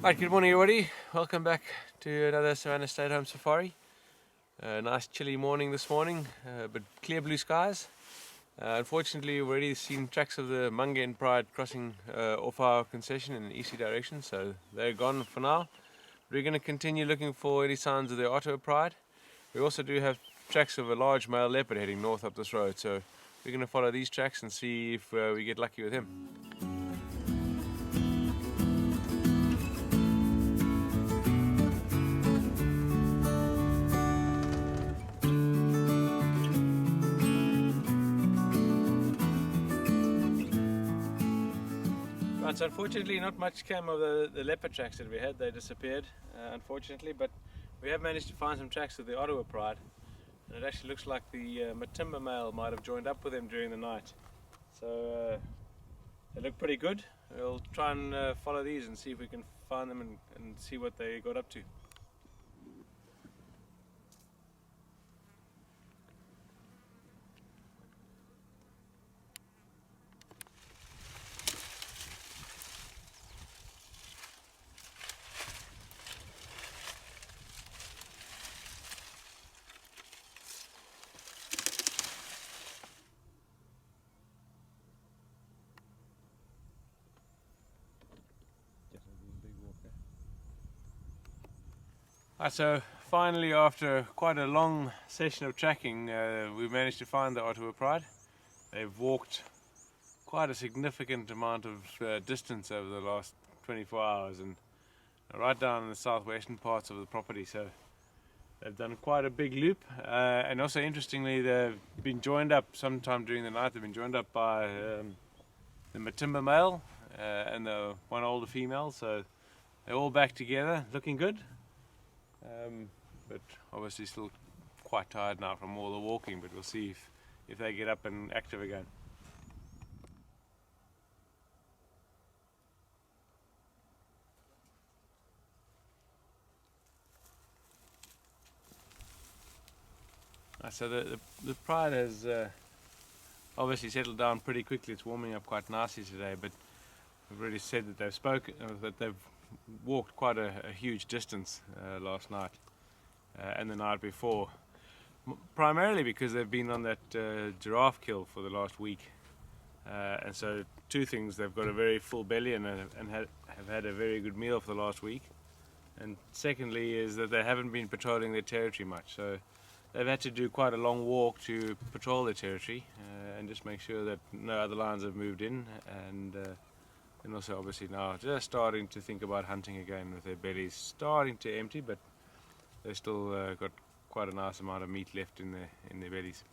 Right, good morning everybody. Welcome back to another Savanna State Home Safari. Nice chilly morning this morning, but clear blue skies. Unfortunately, we've already seen tracks of the Mungane Pride crossing off our concession in the easterly direction, so they're gone for now. We're going to continue looking for any signs of the Ottawa Pride. We also do have tracks of a large male leopard heading north up this road, so we're going to follow these tracks and see if we get lucky with him. Right, so unfortunately not much came of the leopard tracks that we had. They disappeared, unfortunately, but we have managed to find some tracks of the Ottawa Pride, and it actually looks like the Matimba Male might have joined up with them during the night. So they look pretty good. We'll try and follow these and see if we can find them and see what they got up to. Right, so finally, after quite a long session of tracking, we managed to find the Ottawa Pride. They've walked quite a significant amount of distance over the last 24 hours and right down in the southwestern parts of the property, so they've done quite a big loop, and also interestingly they've been joined up sometime during the night. They've been joined up by the Matimba Male and the one older female, so they're all back together, looking good. But obviously still quite tired now from all the walking, but we'll see if they get up and active again. So the pride has obviously settled down pretty quickly. It's warming up quite nicely today, but we've already said that they've walked quite a huge distance last night and the night before, primarily because they've been on that giraffe kill for the last week, and so two things: they've got a very full belly and have had a very good meal for the last week, and secondly is that they haven't been patrolling their territory much, so they've had to do quite a long walk to patrol their territory and just make sure that no other lions have moved in, and also obviously now just starting to think about hunting again with their bellies starting to empty, but they've still got quite a nice amount of meat left in their bellies.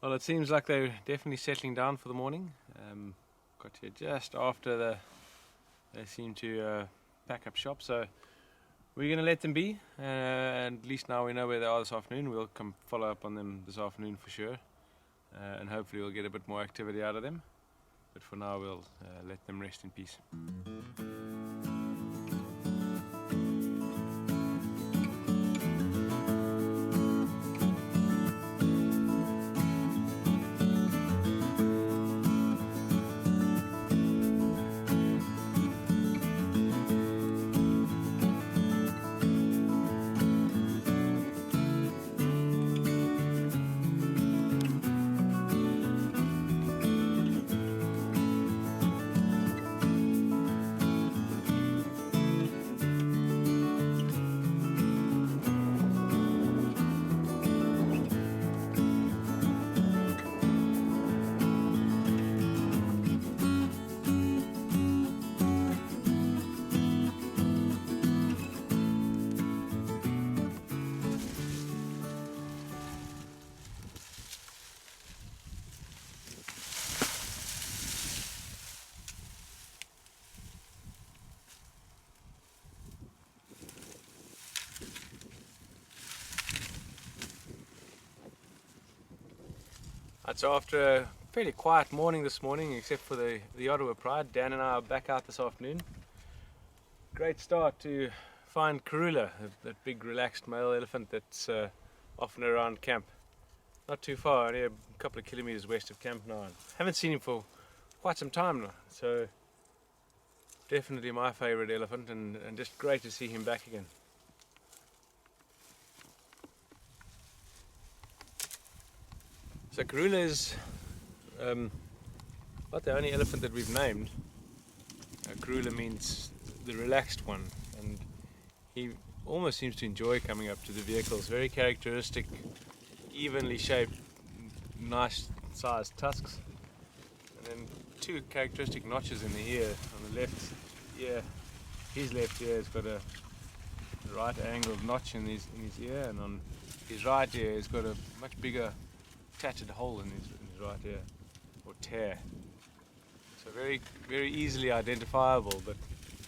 Well, it seems like they're definitely settling down for the morning. Got here just after they seem to pack up shop, so we're going to let them be, and at least now we know where they are this afternoon. We'll come follow up on them this afternoon for sure, and hopefully we'll get a bit more activity out of them, but for now we'll let them rest in peace. So after a fairly quiet morning this morning, except for the Ottawa Pride, Dan and I are back out this afternoon. Great start to find Karula, that big relaxed male elephant that's often around camp. not too far, only a couple of kilometers west of camp now. Haven't seen him for quite some time now, so definitely my favorite elephant, and just great to see him back again. So Karula is not the only elephant that we've named. Karula means the relaxed one, and he almost seems to enjoy coming up to the vehicles. Very characteristic, evenly shaped, nice sized tusks, and then two characteristic notches in the ear. On the left ear, his left ear has got a right angled notch in his ear, and on his right ear he's got a much bigger tattered hole in his right ear, or tear. So very easily identifiable, but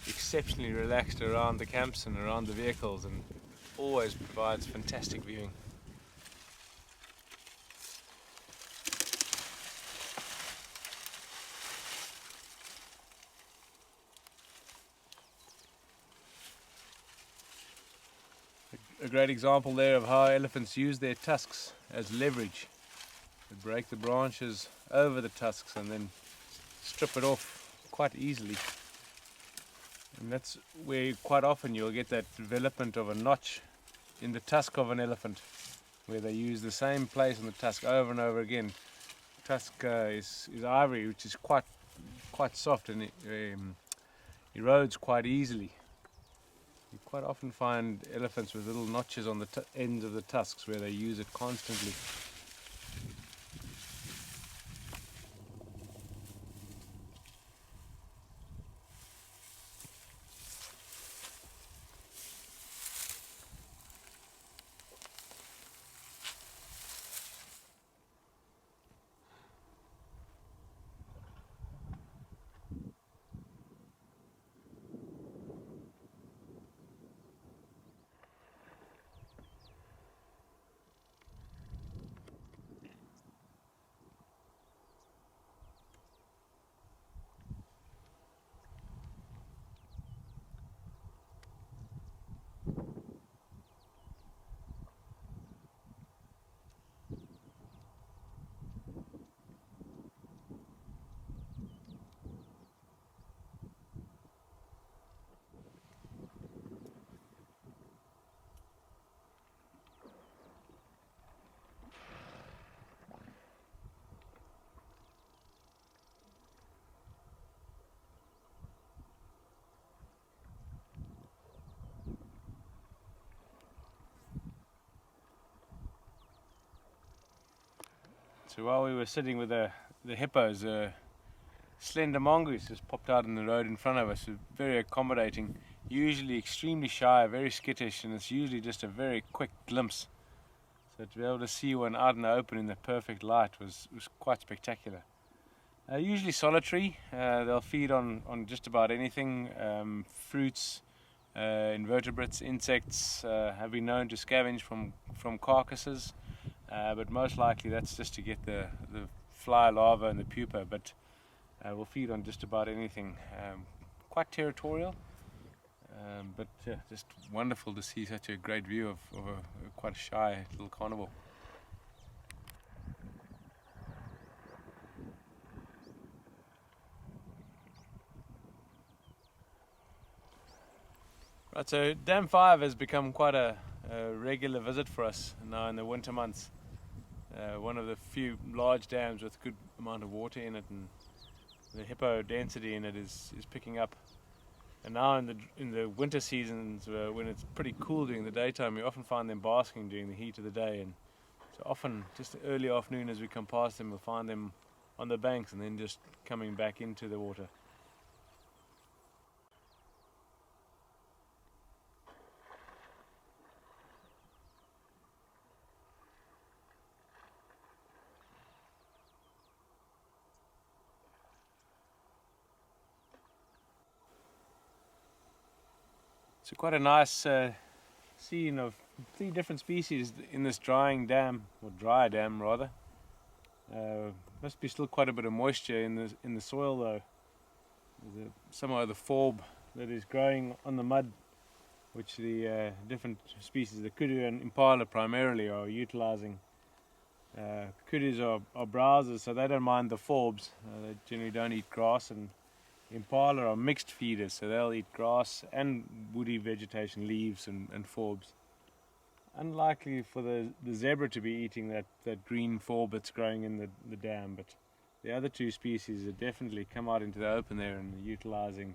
exceptionally relaxed around the camps and around the vehicles, and always provides fantastic viewing. A great example there of how elephants use their tusks as leverage. They break the branches over the tusks and then strip it off quite easily. And that's where quite often you'll get that development of a notch in the tusk of an elephant, where they use the same place on the tusk over and over again. Tusk is ivory, which is quite soft, and it erodes quite easily. You quite often find elephants with little notches on the ends of the tusks where they use it constantly. So while we were sitting with the hippos, a slender mongoose just popped out in the road in front of us. Very accommodating, usually extremely shy, very skittish, and it's usually just a very quick glimpse. So to be able to see one out in the open in the perfect light was quite spectacular. Usually solitary. They'll feed on just about anything, fruits, invertebrates, insects, have been known to scavenge from carcasses. But most likely that's just to get the fly larva and the pupa, but will feed on just about anything. Quite territorial, but just wonderful to see such a great view of quite a shy little carnivore. Right, so Dam 5 has become quite a regular visit for us now in the winter months. One of the few large dams with a good amount of water in it, and the hippo density in it is picking up. And now in the winter seasons, when it's pretty cool during the daytime, we often find them basking during the heat of the day. And so often, just early afternoon as we come past them, we'll find them on the banks and then just coming back into the water. So quite a nice scene of 3 different species in this drying dam, or dry dam rather. Must be still quite a bit of moisture in the soil though. There's somehow the forb that is growing on the mud, which the different species, the kudu and impala primarily, are utilizing Kudu's are browsers, so they don't mind the forbs. They generally don't eat grass, and impala are mixed feeders, so they'll eat grass and woody vegetation, leaves and forbs. Unlikely for the zebra to be eating that green forb that's growing in the dam, but the other two species have definitely come out into the open there and are utilizing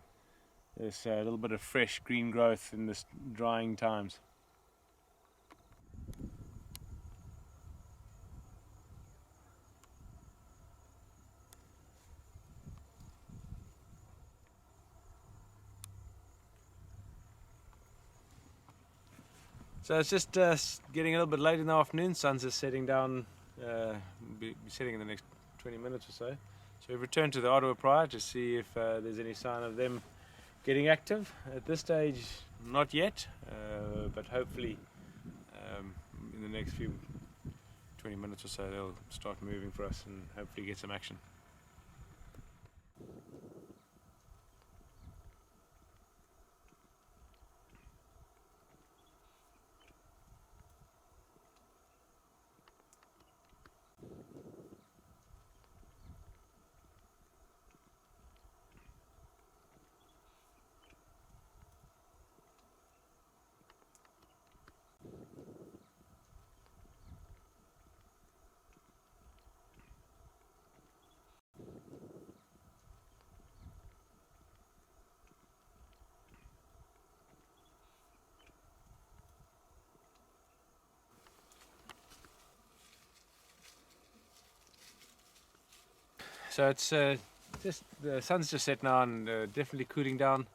this little bit of fresh green growth in this drying times. So it's just getting a little bit late in the afternoon. Sun's just setting down, be setting in the next 20 minutes or so. So we've returned to the Ottawa Pride to see if there's any sign of them getting active. At this stage, not yet, but hopefully in the next 20 minutes or so they'll start moving for us and hopefully get some action. So it's just the sun's just set now and definitely cooling down.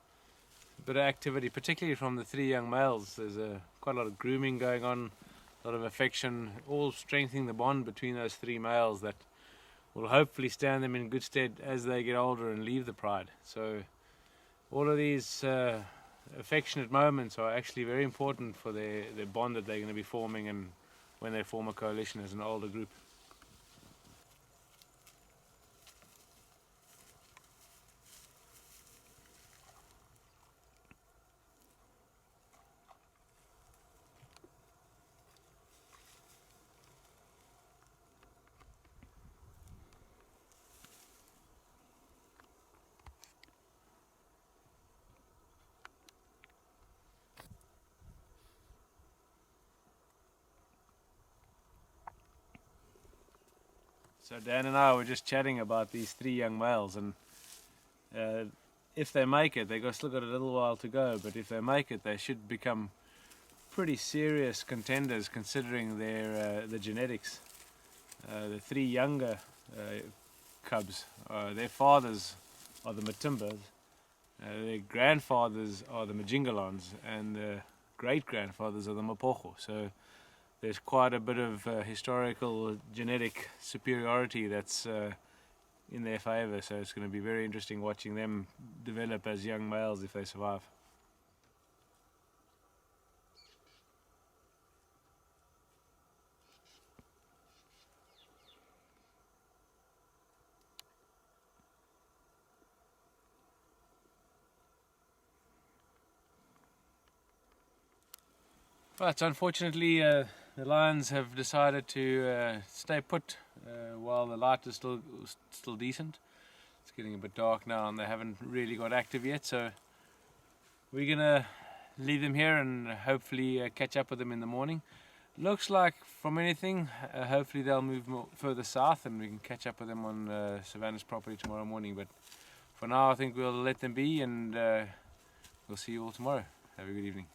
A bit of activity, particularly from the three young males. There's quite a lot of grooming going on, a lot of affection, all strengthening the bond between those three males that will hopefully stand them in good stead as they get older and leave the pride. So all of these affectionate moments are actually very important for their bond that they're going to be forming and when they form a coalition as an older group. So Dan and I were just chatting about these three young males, and if they make it, they've still got a little while to go, but if they make it, they should become pretty serious contenders considering the genetics. The three younger cubs, their fathers are the Matimbas, their grandfathers are the Majingalons, and the great-grandfathers are the Mapocho. So there's quite a bit of historical genetic superiority that's in their favour, so it's going to be very interesting watching them develop as young males if they survive. But unfortunately the lions have decided to stay put while the light is still decent. It's getting a bit dark now and they haven't really got active yet, so we're gonna leave them here and hopefully catch up with them in the morning. Looks like from anything hopefully they'll move further south and we can catch up with them on Savanna's property tomorrow morning, but for now I think we'll let them be and we'll see you all tomorrow. Have a good evening.